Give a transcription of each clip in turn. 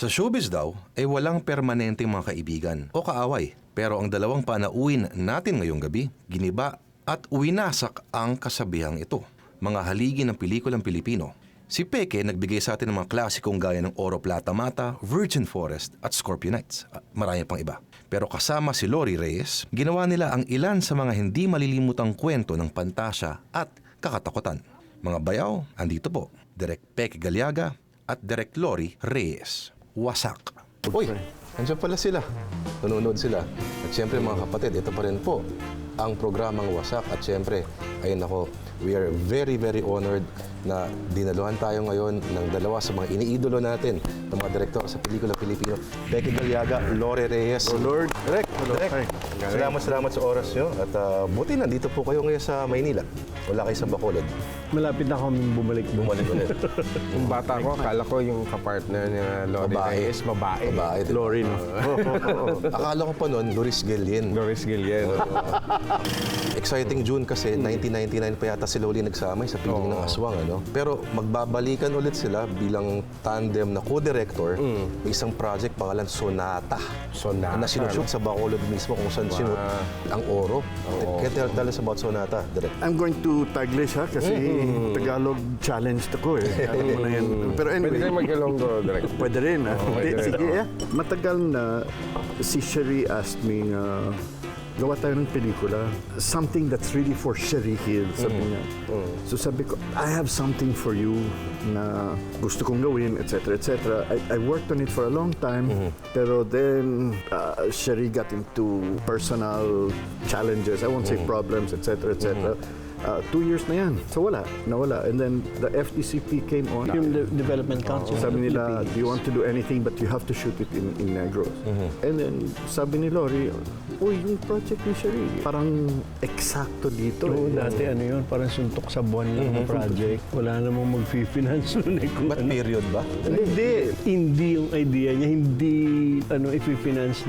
Sa showbiz daw, ay walang permanenteng mga kaibigan o kaaway. Pero ang dalawang panauhin natin ngayong gabi, giniba at winasak ang kasabihang ito. Mga haligi ng pelikulang Pilipino. Si Peque nagbigay sa atin ng mga klasikong gaya ng Oro Plata Mata, Virgin Forest at Scorpio Nights. At marami pang iba. Pero kasama si Reyes, ginawa nila ang ilan sa mga hindi malilimutang kwento ng pantasya at kakatakutan. Mga bayaw, andito po, Direk Peque Gallaga at Direk Reyes. Wasak. Uy, nandiyan pala sila. Nanonood sila. At syempre mga kapatid, ito pa rin po ang programang Wasak. At syempre, ayun ako, we are very, very honored na dinaluhan tayo ngayon ng dalawa sa mga iniidolo natin ng mga direktor sa pelikula Pilipino, Peque Gallaga, Reyes. Oh Lord. Direk, salamat sa oras nyo. At buti nandito po kayo ngayon sa Maynila. Wala kayo sa Bacolod. Malapit na kami bumalik ulit. Yung bata ko, akala ko yung kapartner ni Lori Reyes, babae. Lori, no? Akala ko pa noon, Loris Guillen. Exciting June kasi 1999 pa yata si Loli nagsama sa Piling ng Aswang. Ano? Pero magbabalikan ulit sila bilang tandem na co-director. May isang project pangalan Sonata. Na sinushoot sa Bacolod mismo kung saan sinushoot ang Oro. Can tell us about Sonata, Direk? I'm going to Taglish, ha? Kasi Tagalog challenged ako, eh. Alam mo na yan. Pero anyway. Pwede kayo mag-Ilonggo, Direk. Pwede rin, ha? Sige, yeah. Matagal na si Sherry asked me na gawa tayo ng pelikula. Something that's really for Sherry Hill, sabi niya. So sabi ko, I have something for you na gusto kong gawin, etc. etc. I worked on it for a long time, pero then Sherry got into personal challenges. I won't say problems, etc. etc. 2 years na yan. So nawala. And then the FDCP came on. Film Development Council. Sabi nila, do you want to do anything but you have to shoot it in Negros. And then sabi ni Lori, uy, yung project ni Sherry, parang eksakto dito. Oo, dati ano yun, parang suntok sa buwan lang ng project. Wala namang mag-finance nun. Ba't period ba? Hindi yung idea niya, hindi i-finance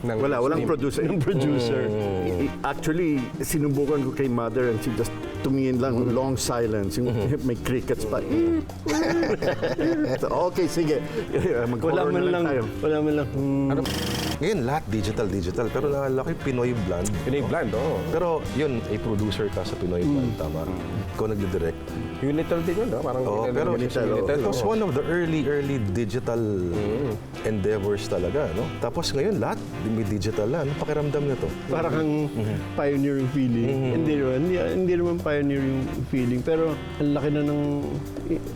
Walang producer. ng producer. Actually, sinubukan ko kay Mother and she just tumingin lang, long silence, yung may crickets pa. Okay, sige. Wala man lang. Ngayon, lahat digital. Pero nakalaki Pinoy Blonde. Pinoy Blonde, oo. Pero yun, ay producer ka sa Pinoy Blonde, tama? Ikaw nagdi-direct. Unital din yun, no? Parang Pero Unital. it was one of the early digital endeavors talaga, no? Tapos ngayon, lahat may digital na. Ano pakiramdam nito? Parang kang pioneering feeling. Hindi naman pioneering feeling. Pero ang laki na ng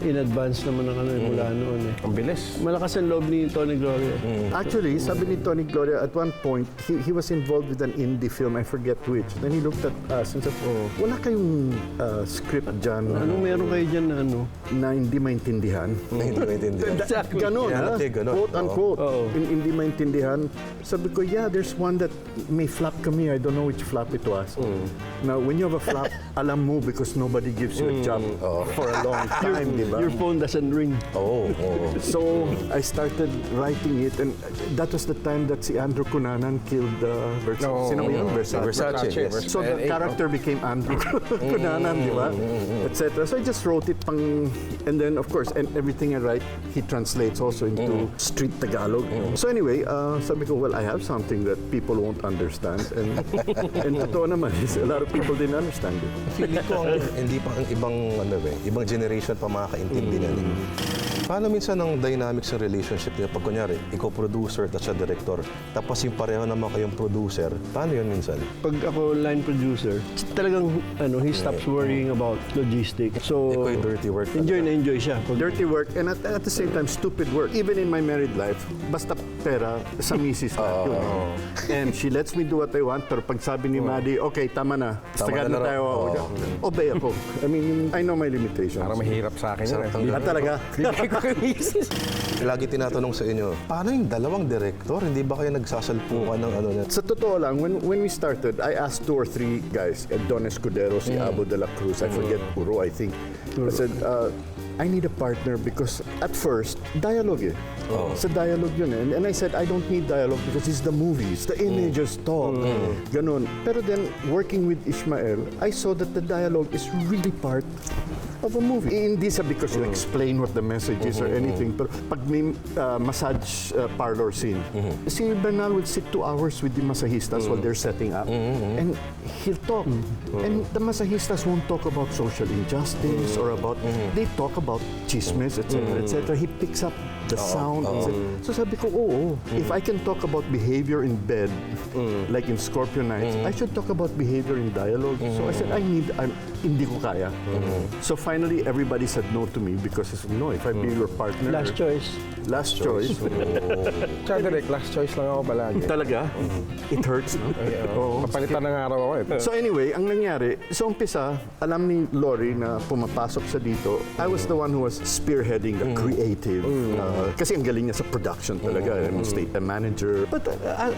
in advance naman ng mula noon. Ang bilis. Malakas ang loob ni Tony Gloria. Actually, sabi ni Tony Gloria, at one point, he was involved with an indie film, I forget which. Then he looked at us and said, wala kayong script dyan Anong meron kayo dyan na na hindi maintindihan? Hindi maintindihan. Ganon, ha? Ganon. Quote unquote. Hindi maintindihan. Sabi ko, yeah, there's one that may flap kami. I don't know which flap it was. Now, when you have a flap, alam mo because nobody gives you a job for a long time, di ba? Your phone doesn't ring. So, I started writing it and that was the time that si Andrew Cunanan killed Versace. Sino ba yun? Versace, yes. So, the character became Andrew Cunanan, di ba? Etc. So, I just wrote it and then, of course, and everything I write, he translates also into street Tagalog. So, anyway, sabi ko, well, I have something that people won't understand. And totoo naman, a lot of people didn't understand it. Feeling ko hindi pa ang ibang generation pa makakaintindi na. Paano minsan ang dynamics ng relationship niyo pag kunyari, ikaw producer at siya director, tapos yung pareho naman kayong producer, paano yun minsan? Pag ako line producer, talagang he stops worrying about logistics. So, Ikaw yung dirty work. enjoy siya. Dirty work and at the same time, stupid work. Even in my married life, basta pera, sa misis na. And she lets me do what I want, pero pag sabi ni Maddie, okay, tama na. Sagad na tayo. Obey ako. I mean, I know my limitations. Parang mahirap sa akin yun. Talaga? Lagi tinatanong sa inyo, paano yung dalawang director? Hindi ba kayo nagsasalpukan ng ano na? Sa totoo lang, when we started, I asked 2 or 3 guys, Don Escudero, si Abo de la Cruz, I forget, Puro, I think. I said, I need a partner because at first, dialogue eh. Sa dialogue yun eh. And I said, I don't need dialogue because it's the movies, the images talk, ganon. Pero then, working with Ishmael, I saw that the dialogue is really part of a movie. Hindi sa because you explain what the message is or anything, pero pag may massage parlor scene, si Bernal would sit 2 hours with the masahistas while they're setting up, and he'll talk. And the masahistas won't talk about social injustice or about, they talk about chismes, etc., etc. He picks up the sound. So sabi ko, if I can talk about behavior in bed, like in Scorpio Nights, I should talk about behavior in dialogue. So I said, hindi ko kaya. So finally, everybody said no to me because I said, no, if I be your partner. Last choice. Last choice. Tsaka direct, last choice lang ako palagi. Talaga? It hurts, no? Oo. Papalitan ng araw ako eh. So anyway, ang nangyari, sa umpisa, alam ni Lori na pumapasok siya dito. I was the one who was spearheading the creative. Kasi ang galing niya sa production talaga. State manager. But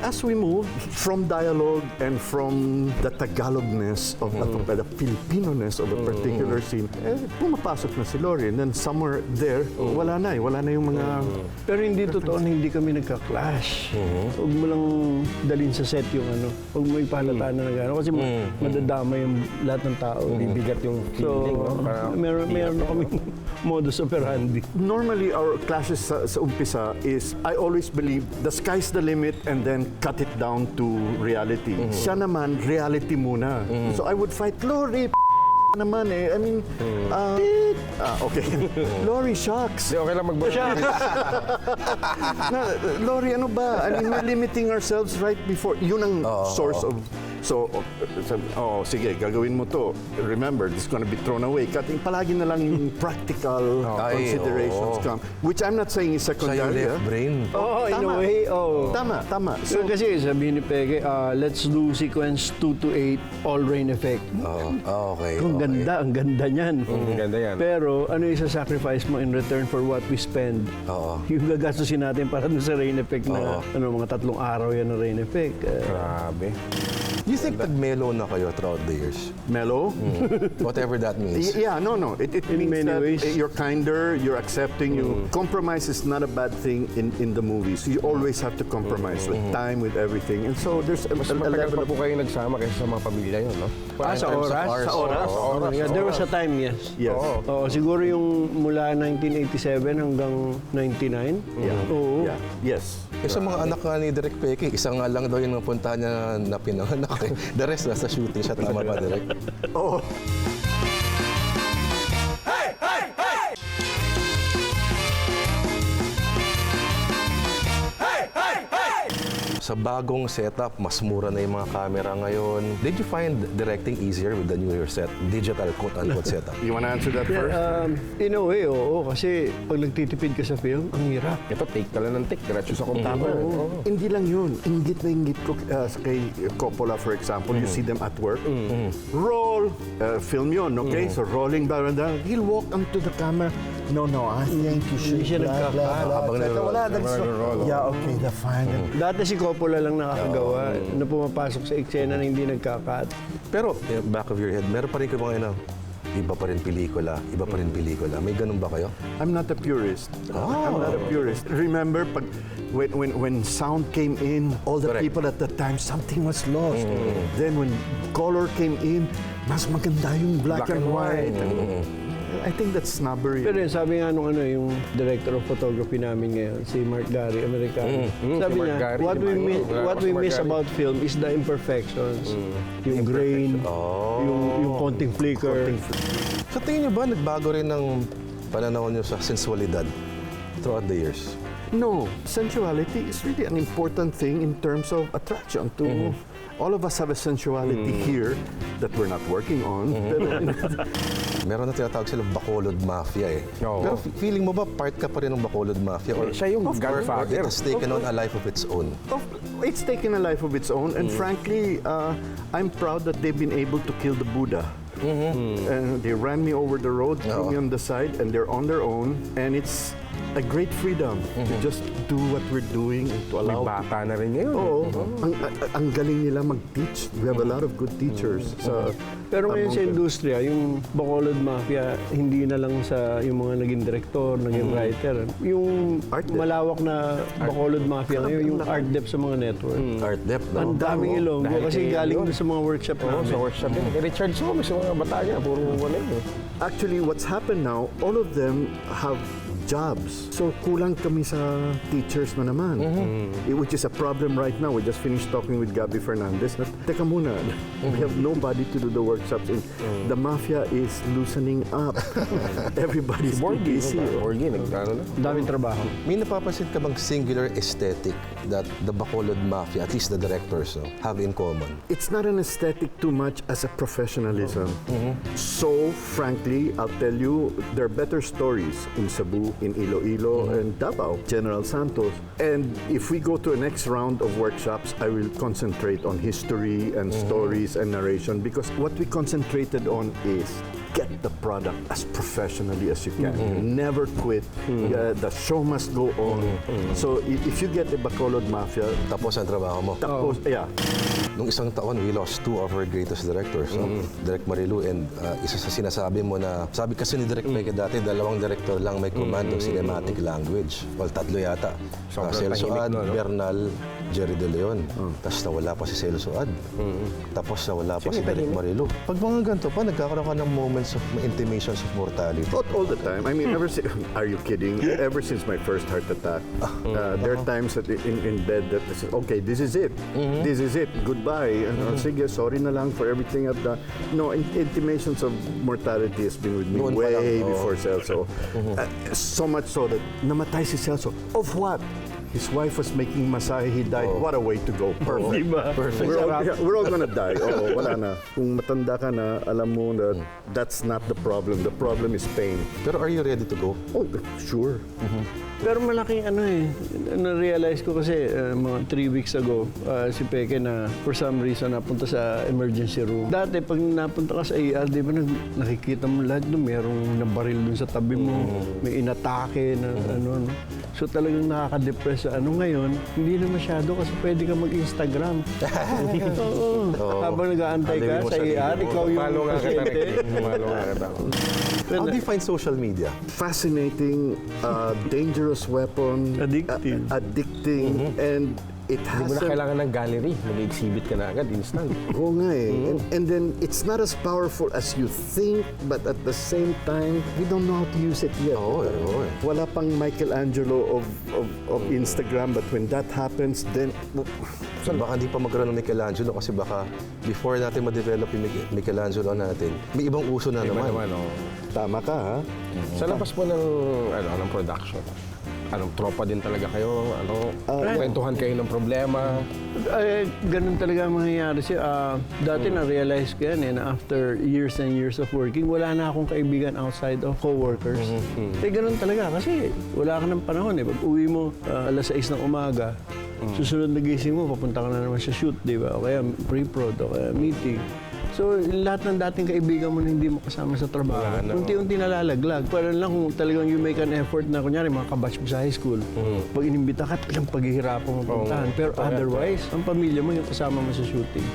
as we moved from dialogue and from the Tagalogness of the Filipino-ness of a particular scene, pumapasok na si Lori. And then somewhere there, wala na yung mga... Pero hindi totoo na hindi kami nagka-clash. Huwag mo lang dalhin sa set yung ano. Huwag mo ipahalataan na nag-ano. Kasi madadama yung lahat ng tao. Bibigat yung feeling. So, No? meron kami modus operandi. Normally, our clashes sa umpisa is, I always believe, the sky's the limit and then cut it down to reality. Siya naman, reality muna. So I would fight, Lori, naman eh. I mean, okay. Lori, shucks. Di, okay lang magbasa. Lori, ano ba? I mean, we're limiting ourselves right before. Yun ang source of... So, sige, gagawin mo to. Remember, this is gonna be thrown away. Palagi na lang yung practical considerations come. Which I'm not saying is Sa yung secondary. left brain. In a Tama. way, Tama. So, kasi sabihin ni Peque, let's do sequence 2 to 8, all rain effect. Okay. Ang ganda niyan. Ganda yan. Pero ano yung sacrifice mo in return for what we spend? Yung gagastusin natin para dun sa rain effect na mga 3 araw yan ng rain effect. Grabe. You think nag-mellow na kayo throughout the years? Mellow? Whatever that means. Yeah, no. It In means many that ways. you're kinder, you're accepting. Compromise is not a bad thing in the movies. You always have to compromise with time, with everything. And so there's a Mas matagal level pa of... po kayong nagsama kaysa sa mga pamilya yun, no? Sa oras? Sa oras? Yeah, there was a time, yes. Yes. Oo, siguro yung mula 1987 hanggang 99. Oo. Yeah. Yes. Sa mga anak nga ni Direk Peque, isa nga lang daw yung napuntahan niya na pinanganak. The rest nasa shooting siya. Tama ba, Direk? Oh. Sa bagong setup, mas mura na yung mga camera ngayon. Did you find directing easier with the newer set? Digital quote-unquote setup? You wanna answer that first? In a way, oo. Kasi pag nagtitipid ka sa film, ang hirap. Ito, take ka lang ng take. Diretso sa computer. Hindi lang yun. Inggit na inggit ko kay Coppola, for example. You see them at work. Roll. Film yun, okay? So rolling, blah, blah, blah. He'll walk onto the camera. No, I think you should. Hindi siya Habang nag-roll. Yeah, okay, the fine. Dati si Coppola lang nakakagawa na pumapasok sa eksena na hindi nagkakat. Pero, back of your head, meron pa rin kayo mga iba pa rin pelikula. May ganun ba kayo? I'm not a purist. I'm not a purist. Remember, when sound came in, all the Correct. people at the time, something was lost. Then when color came in, mas maganda yung black and white. I think that's snobbery. Pero sabi nga nung yung director of photography namin ngayon, si Mark Gary, Americano. Sabi Si Mark niya, Gary, what we si Mark miss Gary. about film is the imperfections. Yung grain, yung konting flicker. Sa tingin niyo ba, nagbago rin ng pananaw niyo sa sensualidad throughout the years? No, sensuality is really an important thing in terms of attraction to... All of us have a sensuality here that we're not working on. Pero, Meron na tinatawag sila Bacolod Mafia eh. Oo. Pero feeling mo ba part ka pa rin ng Bacolod Mafia? Or Siya yung or godfather. it has taken on a life of its own? it's taken a life of its own, and frankly, I'm proud that they've been able to kill the Buddha. And they ran me over the road, threw me on the side, and they're on their own. And it's a great freedom to just do what we're doing and to May allow. bata na rin ngayon. Oo, ang galing nila mag-teach. We have a lot of good teachers. Pero ngayon sa among them. industriya, yung Bacolod Mafia, hindi na lang sa yung mga naging direktor, naging writer. Yung Art dep. malawak na Bacolod Mafia ngayon, yung art dep sa mga network. Art depth, no? Ang daming ilonggo Dahil kasi kay galing yun. doon sa mga workshop Oo, namin. sa workshop yun. Kay Richard Somes, sa mga bata niya, puro wala yun. Actually, what's happened now, all of them have jobs. So, kulang kami sa teachers na naman. Which is a problem right now. We just finished talking with Gabby Fernandez. Teka muna, we have nobody to do the workshops. The mafia is loosening up. Everybody's too busy. Borgi, nagkano na. Ang daming trabaho. May napapansin ka bang singular aesthetic that the Bacolod Mafia, at least the directors, have in common? It's not an aesthetic too much as a professionalism. So, frankly, I'll tell you, there are better stories in Cebu, in Iloilo, and Davao, General Santos. And if we go to a next round of workshops, I will concentrate on history and stories and narration, because what we concentrated on is get the product as professionally as you can. Never quit. The show must go on. So if you get the Bacolod Mafia, Tapos ang trabaho mo. tapos, yeah. Nung isang taon, we lost two of our greatest directors. No? Direk Marilu and isa sa sinasabi mo na, sabi kasi ni Direk Peque dati, dalawang director lang may command ng cinematic language. Well, tatlo yata. Sobrang Celso tahimik, Ad, no? Bernal, Jerry De Leon. Tapos nawala pa si Celso Ad. Tapos nawala pa si Direk Marilu. Pag mga ganito pa, nagkakaroon ka ng moments of intimations of mortality. All the time. I mean, ever since, are you kidding? Ever since my first heart attack, there are times that in bed that I say, okay, this is it. This is it. Goodbye. Sige, sorry na lang for everything I've done. No, intimations of mortality has been with me Noon pa way lang, oo. before Celso. So much so that namatay si Celso. Of what? His wife was making masahe, he died. What a way to go. Perfect. Perfect. We're all gonna die. Oo, wala na. Kung matanda ka na, alam mo that that's not the problem. The problem is pain. Pero are you ready to go? Oh, sure. Pero malaking na-realize ko kasi mga 3 weeks ago, si Peque na for some reason napunta sa emergency room. Dati pag napunta ka sa ER, di ba nakikita mo lahat doon, merong nabaril doon sa tabi mo, may inatake na ano. So talagang nakaka-depress sa ano ngayon, hindi na masyado kasi pwede ka mag-Instagram. Oo. Habang nag-aantay ka Alawin mo sa sarili ER, mo. ikaw yung Follow nga kita, pasyente. Follow nga kita. How do you find social media? Fascinating, dangerous weapon. Addictive. Addicting. And it Hindi mo na has kailangan ng gallery. Mag-exhibit ka na agad, instant. Oo nga eh. And then, it's not as powerful as you think, but at the same time, we don't know how to use it yet. Oo eh. Wala pang Michelangelo of Instagram, but when that happens, then So, baka hindi pa magkaroon ng Michelangelo kasi baka before natin ma-develop yung Michelangelo natin, may ibang uso na Iba naman. naman, oh. tama ka ha. Sa labas po ng production, anong tropa din talaga kayo? Kwentuhan kayo ng problema? Ganun talaga ang mangyayari siya. Dati na-realize ko yan na after years and years of working, wala na akong kaibigan outside of co-workers. Ganun talaga kasi wala ka ng panahon. Pag uwi mo, alas 6 ng umaga, susunod na gising mo, papunta ka na naman sa shoot, di ba? O kaya pre-prod, o kaya meeting. So, lahat ng dating kaibigan mo na hindi mo kasama sa trabaho, unti-unti nalalaglag. Para lang kung talagang you make an effort na, kunyari, mga kabatch mo sa high school, pag inimbita ka, talagang paghihirapan mo puntahan. Pero otherwise, ang pamilya mo yung kasama mo sa shooting.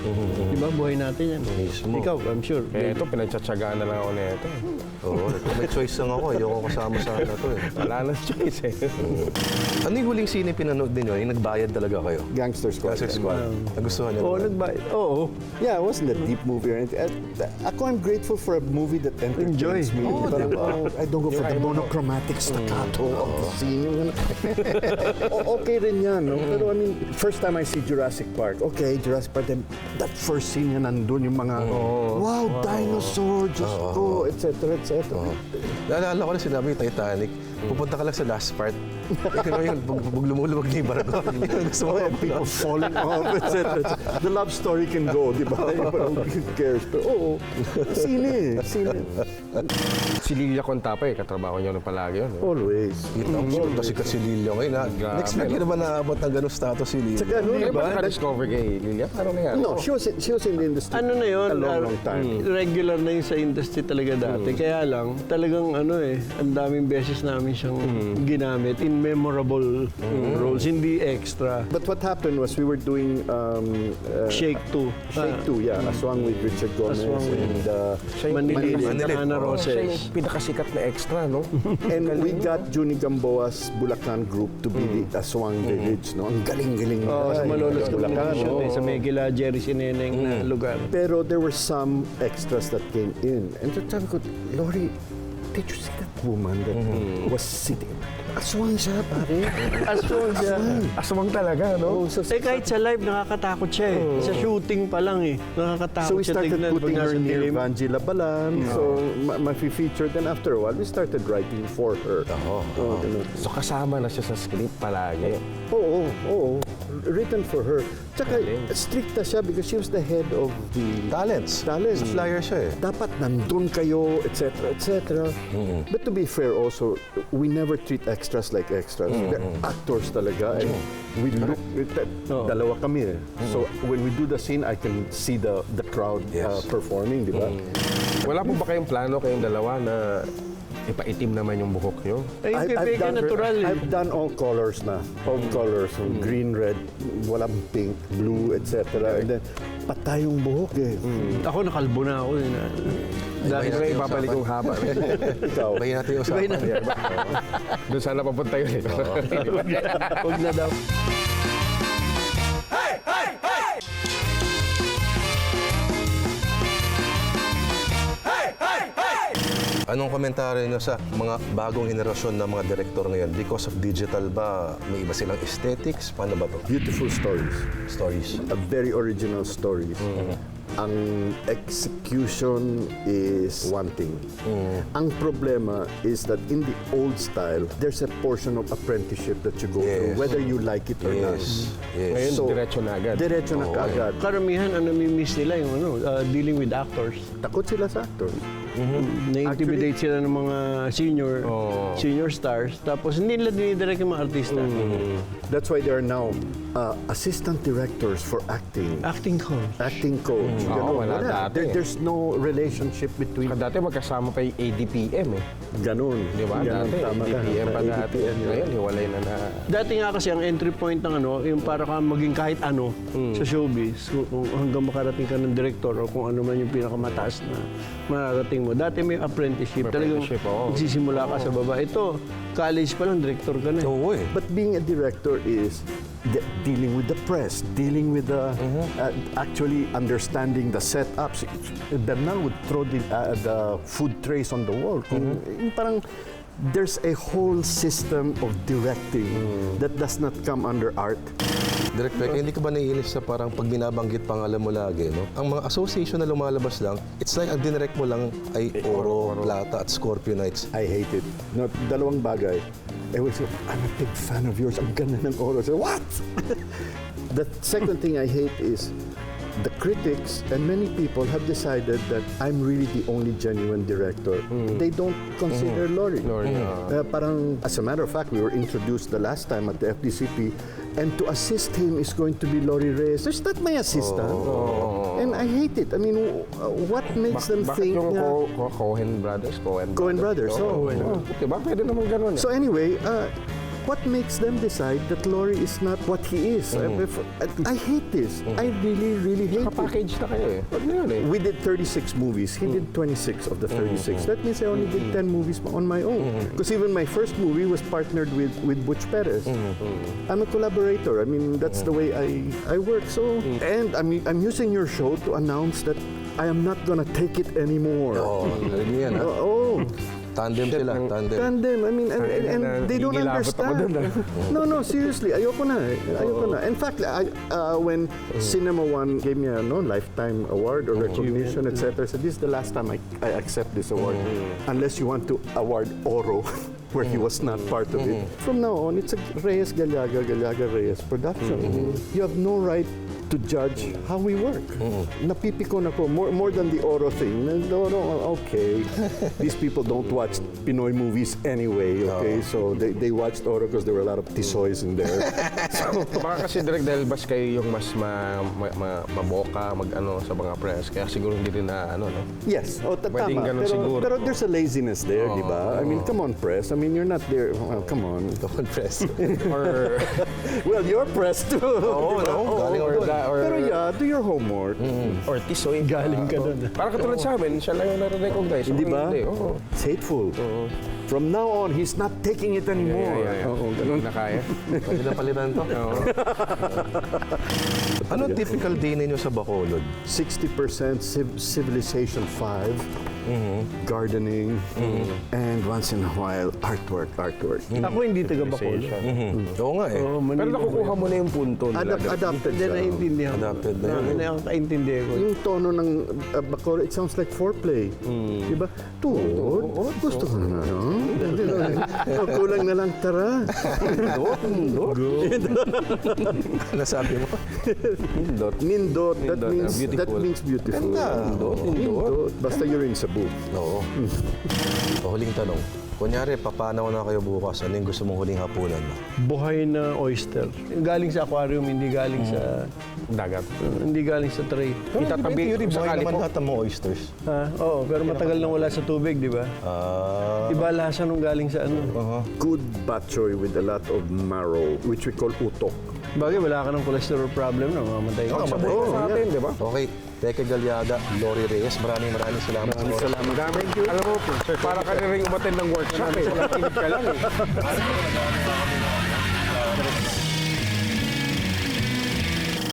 Di ba? Buhay natin yan. Mismo. Ikaw, I'm sure. Eh, ito, pinagtsatsagaan na lang ako na ito. Oo. May choice lang ako. Ayoko kasama sa ano to eh. Wala na choice eh. Ano yung huling sine pinanood ninyo? Yung nagbayad talaga kayo? Gangster Squad. Gangster Squad. Nagustuhan niyo Oo, naman? nagbayad. Oo. Yeah, it wasn't a deep movie or anything. Ako, I'm grateful for a movie that entertains Enjoy. me. Oo, Parang, diba? I don't go for the monochromatic staccato of the scene. Yung ano. Okay rin yan, no? Pero I mean, first time I see Jurassic Park, okay, Jurassic Park, then that first scene yan, nandun yung mga, wow, dinosaur, just go, etc., etc. Naalala ko na sinabi yung Titanic, pupunta ka lang sa last part. Yung lumulubog na yung barko. ang gusto mo. People falling off, etc. The love story can go, di ba? Who cares? Pero oo, sine. Si Lilia Contapa katrabaho niyo na palagi yun. Always. Kita mo, sikat si Lilio ngayon. Ha? Grabe, Next week, no? naman naabot ng ganong status si Lilio. Tsaka ano, di Kaya ba ba? naka-discover kay Lilia? Paano nangyari? No, she was in the industry Ano na yun? a long time. Regular na yun sa industry talaga dati. Kaya lang, talagang ang daming beses namin siyang ginamit in memorable roles, hindi extra. But what happened was we were doing Shake 2. Shake 2, yeah, Aswang with Richard Gomez Aswang with- and Manilin, Manilin. Ana Oh, siya yung Roses. pinakasikat na extra, no? and we got Juni Gamboa's Bulacan group to be the Aswang Village, no? Ang galing-galing Oh, sa nila, Malolos Bulacan, Communication, no? sa Megila, Jerry Sineneng na lugar. Pero there were some extras that came in. And sabi ko, Lori, did you see that woman that was sitting? Aswang siya, pare. Aswang siya. Aswang talaga, no? Oh, so, Kahit sa live, nakakatakot siya eh. Sa shooting pa lang eh. Nakakatakot so we siya started tignan. putting pag her nasa near dilim. Vanji Labalan. So ma-feature. Then after a while, we started writing for her. Ganun. So kasama na siya sa script palagi. Oo. Written for her. Tsaka stricta siya because she was the head of the Talents. Sa flyer siya eh. dapat nandun kayo, etc., etc. But to be fair also, we never treat extras like extras. They're actors talaga. And we look, dalawa kami eh. So when we do the scene, I can see the crowd performing, di ba? Wala po ba kayong plano kayong dalawa na ipaitim naman yung buhok nyo? Ay, Pepe, natural eh. I've done all colors na. All colors. So green, red, walang pink, blue, etc. And then, patay yung buhok eh. Ako nakalbo na ako. Dahil natin may yung ibabalik usapan. yung haba. Ikaw. Bayin natin yung Bayin usapan. natin. Doon sana papunta yun. Huwag na daw. Anong komentaryo nyo sa mga bagong henerasyon ng mga direktor ngayon? Because of digital ba, may iba silang aesthetics? Paano ba to? Beautiful stories. Stories. Very original stories. Ang execution is one thing. Ang problema is that in the old style, there's a portion of apprenticeship that you go through, Yes. whether you like it or not. Ngayon, So, diretso na agad. Diretso na kaagad. Karamihan, ang namimiss nila yung dealing with actors. Takot sila sa actors. Na-intimidate sila ng mga senior stars. Tapos hindi nila dinidirect yung mga artista. That's why there are now assistant directors for acting. Acting coach. Acting coach. Oo, wala dati. There's no relationship between Dati magkasama pa yung ADPM eh. ganun. Di ba? Ganun, Dati, tama ka. ADPM pa dati. ADPM, yun. Ngayon, hiwalay na na. Dati nga kasi ang entry point ng yung para ka maging kahit ano sa showbiz, kung hanggang makarating ka ng director o kung ano man yung pinakamataas na mararating mo. Dati may apprenticeship. Talagang apprenticeship, oo. magsisimula ka sa baba. Ito, college pa lang, director ka na. Oo eh. But being a director is dealing with the press, dealing with the actually understanding the setups. Bernal would throw the food trays on the wall. Yung parang there's a whole system of directing that does not come under art. Direct Peque, hindi ka ba naiinis sa parang pag binabanggit pangalan mo lagi, no? Ang mga association na lumalabas lang, it's like ang dinirect mo lang ay Oro, Plata at Scorpio Nights. I hate it. No, dalawang bagay. I always say, I'm a big fan of yours. Ang ganda ng Oro. So, what? The second thing I hate is the critics and many people have decided that I'm really the only genuine director. They don't consider Lori. Parang, as a matter of fact, we were introduced the last time at the FDCP, and to assist him is going to be Lori Reyes. There's not my assistant. And I hate it. I mean, what makes them Bakit think yung na... Cohen Brothers? Coen Brothers, Diba? Pwede naman ganun. So anyway, what makes them decide that Lori is not what he is? I hate this. I really, really hate it. Naka-package na kayo eh. Wag na yun eh. We did 36 movies. He did 26 of the 36. That means I only did 10 movies on my own. Because even my first movie was partnered with Butch Perez. I'm a collaborator. I mean, that's the way I work. So, and I'm using your show to announce that I am not gonna take it anymore. Oo, narinig mo yan, ha? Oh. Tandem sila, tandem. Tandem. I mean, and they don't Gigilabot ako understand. No, seriously. Ayoko na. Ayoko na. In fact, when Cinema One gave me a lifetime award or recognition, etc., I said, this is the last time I accept this award. Unless you want to award Oro, where he was not part of it. From now on, it's a Reyes Gallaga Reyes production. You have no right to judge how we work. Napipikon ako more than the Oro thing. No, okay. These people don't watch Pinoy movies anyway, okay? So they watched Oro because there were a lot of tisoys in there. Baka kasi direct dahil bas kayo yung mas maboka, mag-ano sa mga press. Kaya siguro hindi rin na, no? Yes, Pwedeng tama. ganun siguro. Pero there's a laziness there, di ba? I mean, come on, press. I mean, you're not there. Come on. Come on, press. Or, Well, you're pressed too. Oo, no? Galing ako doon. Pero yeah, do your homework. or tisoy. Galing ka doon. Parang katulad sa amin, siya lang yung nare-recognize. Hindi Ako ba? Hindi, oo. It's hateful. From now on, he's not taking it anymore. Oo, ganun. Na kaya. Pwede na palitan to. Ano typical day ninyo sa Bacolod? 60% civilization 5, gardening, and once in a while, artwork. Ako hindi taga Bacolod. Oo nga eh. Oo, Pero Manila. nakukuha mo na yung punto nila. Adapted Hindi siya. naiintindihan. Adapted na yun. Hindi ako kaintindihan ko. Yung tono ng Bacolod, it sounds like foreplay. Diba? Tuod, gusto ko na, no? Kulang na lang, tara. Ano sabi mo? Nindot, that Beautiful. means beautiful. Ganda. Nindot. Basta you're in Cebu. Oo. Huling tanong. Kunyari, papanaw na kayo bukas. Ano yung gusto mong huling hapunan mo? Buhay na oyster. Galing sa aquarium, hindi galing sa Dagat. hindi galing sa tray. Itatabi sa Buhay kali naman po. lahat ng mga oysters. Oo, pero matagal nang wala sa tubig, di ba? Iba lasa nung galing sa ano. Good bok choy with a lot of marrow, which we call utok. Bagay, wala ka ng cholesterol problem na mamatay ka. Oo, sa atin, di ba? Okay, Peque Gallaga, Lori Reyes, maraming salamat sa oras. Salamat. Thank you. Alam mo, para ka na rin umattend ng workshop eh. Walang kinig ka lang eh.